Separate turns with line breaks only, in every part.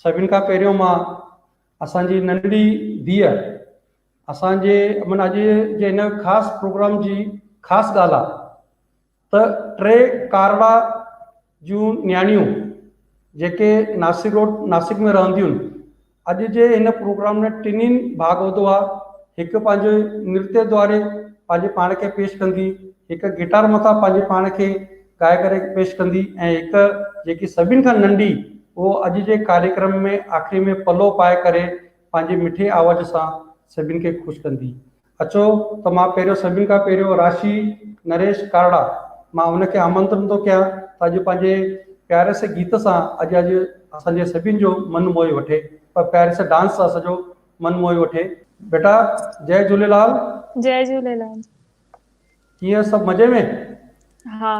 सभिनि खां पहिरियों मां असांजी नंढड़ी धीअ असांजे माना अॼु जे हिन ख़ासि प्रोग्राम जी ख़ासि ॻाल्हि आहे त 3 कारड़ा जूं न्याणियूं जेके नासिक रोड नासिक में रहंदियूं आहिनि अॼु जे हिन प्रोग्राम में टिन्हिनि भाग वरितो आहे। हिकु पंहिंजे नृत्य द्वारे पंहिंजे पाण खे पेश कंदी, हिकु गिटार मथां पंहिंजे पाण खे ॻाए करे पेश कंदी ऐं हिकु जेकी सभिनि खां नंढी वो अॼु जे कार्यक्रम में आख़िरी में पलो पाए करे पंहिंजे मिठे आवाज़ सां सभिनि खे ख़ुशि कंदी। अचो त मां पहिरियों सभिनि खां पहिरियों राशि नरेश कारड़ा मां उनखे आमंत्रण थो कयां त अॼु पंहिंजे प्यारे से गीत सां अॼु असांजे सभिनि जो मन मोहे वठे, पर प्यारे से डांस सां सॼो मन मोहे वठे। बेटा जय झूलेलाल।
जय झूलेलाल।
कीअं सभु मज़े में?
हा।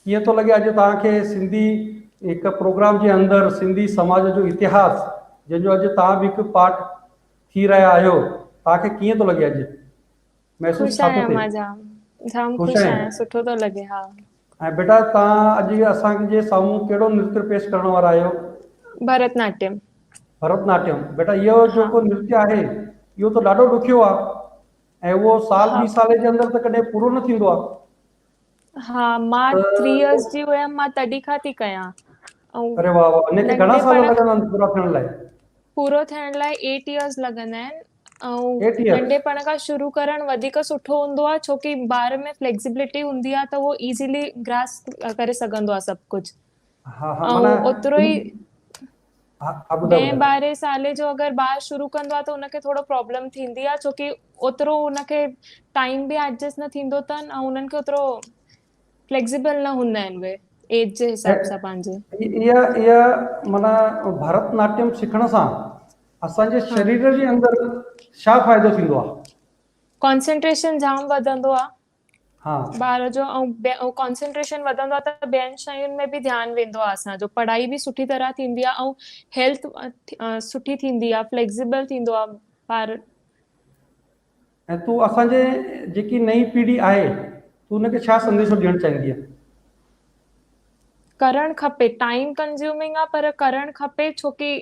कीअं थो लॻे अॼु तव्हांखे सिंधी हिकु प्रोग्राम जे अंदरि सिंधी समाज जो इतिहास जंहिंजो अॼु तव्हां बि हिकु पार्ट थी रहिया आहियो, तव्हांखे कीअं थो लॻे अॼु? महसूस छा थो थिए?
जाम ख़ुशि आहियां, सुठो थो लॻे। हा।
ऐं बेटा तव्हां अॼु असांजे साम्हूं कहिड़ो नृत्य पेश करण वारा आहियो?
भरतनाट्यम।
भरतनाट्यम। बेटा इहो जेको नृत्य आहे इहो त ॾाढो ॾुखियो आहे ऐं उहो साल 2 साल जे अंदरि त कॾहिं पूरो न थींदो आहे।
हा, मां 3 इयर्स जी हुयमि, मां तॾहिं खां थी कयां।
अरे वाह वाह, इनखे घणा साल लॻंदा आहिनि पूरा थियण लाइ?
पूरो थियण लाइ 8 इयर्स लॻंदा आहिनि
ऐं
नंढेपण खां शुरू करणु वधीक सुठो हूंदो आहे छोकी ॿार में फ्लेक्सिबिलिटी हूंदी आहे त उहो इज़ीली ग्रास्प करे सघंदो आहे सभु कुझु। ऐं ओतिरो ई 10-12 साल जो अगरि ॿारु शुरू कंदो आहे त उनखे थोरो प्रॉब्लम थींदी आहे छोकी ओतिरो उनखे टाइम बि एडजस्ट न थींदो अथनि ऐं उन्हनि खे ओतिरो फ्लेक्सिबल न हूंदा आहिनि उहे एज जे हिसाब सां पंहिंजे।
इहा माना भरतनाट्यम सिखण सां असांजे शरीर जे अंदरि छा फ़ाइदो थींदो आहे?
कॉन्सेंट्रेशन जाम वधंदो आहे
हा
ॿार जो, ऐं कॉन्सेंट्रेशन वधंदो आहे त ॿियनि शयुनि में बि ध्यानु वेंदो आहे असांजो, पढ़ाई बि सुठी तरह थींदी आहे ऐं हेल्थ सुठी थींदी आहे, फ्लेक्सिबल थींदो आहे ॿार।
ऐं तूं असांजे जेकी नई पीढ़ी आहे तूं उनखे छा संदेशो ॾियणु चाहींदी आहे?
करणु खपे, टाइम कंज्यूमिंग आहे पर करणु खपे छोकी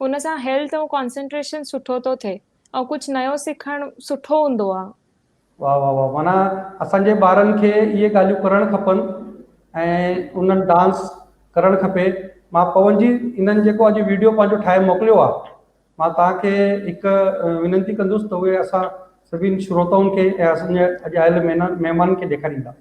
हुन सां हेल्थ ऐं कॉन्सेंट्रेशन सुठो थो थिए ऐं कुझु नयो सिखणु सुठो हूंदो आहे।
वाह वाह वाह, माना असांजे ॿारनि खे इहे ॻाल्हियूं करणु खपनि ऐं उन्हनि डांस करणु खपे। मां पवन जी इन्हनि जेको अॼु वीडियो पंहिंजो ठाहे मोकिलियो आहे, मां तव्हांखे हिकु विनंती कंदुसि त उहे असां सभिनि श्रोताउनि खे ऐं असांजे अॼु आयल महिमाननि खे ॾेखारींदा।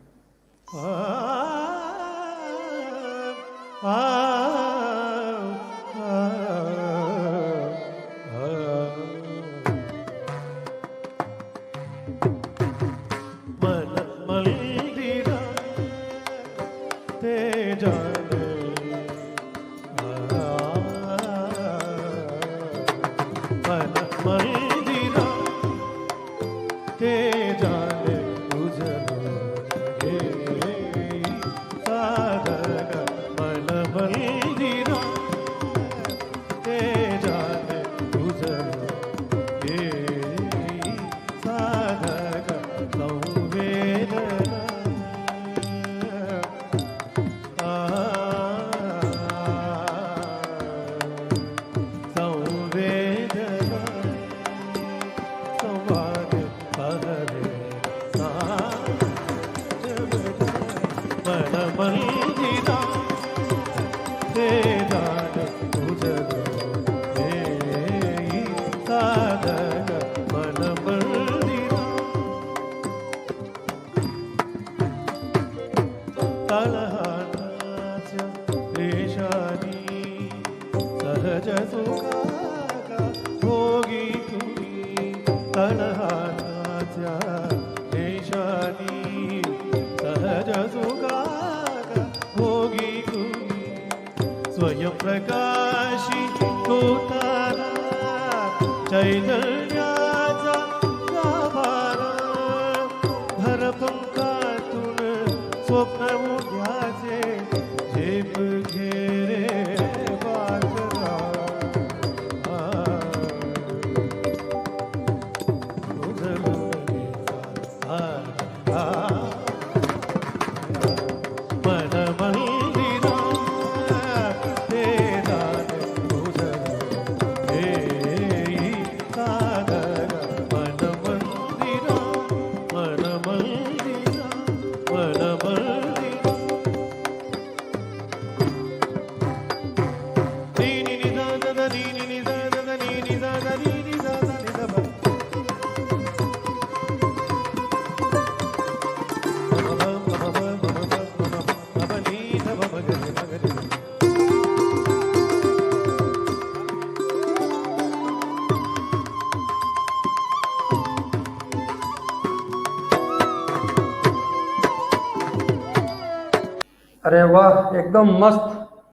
अरे वाह, एकदम मस्त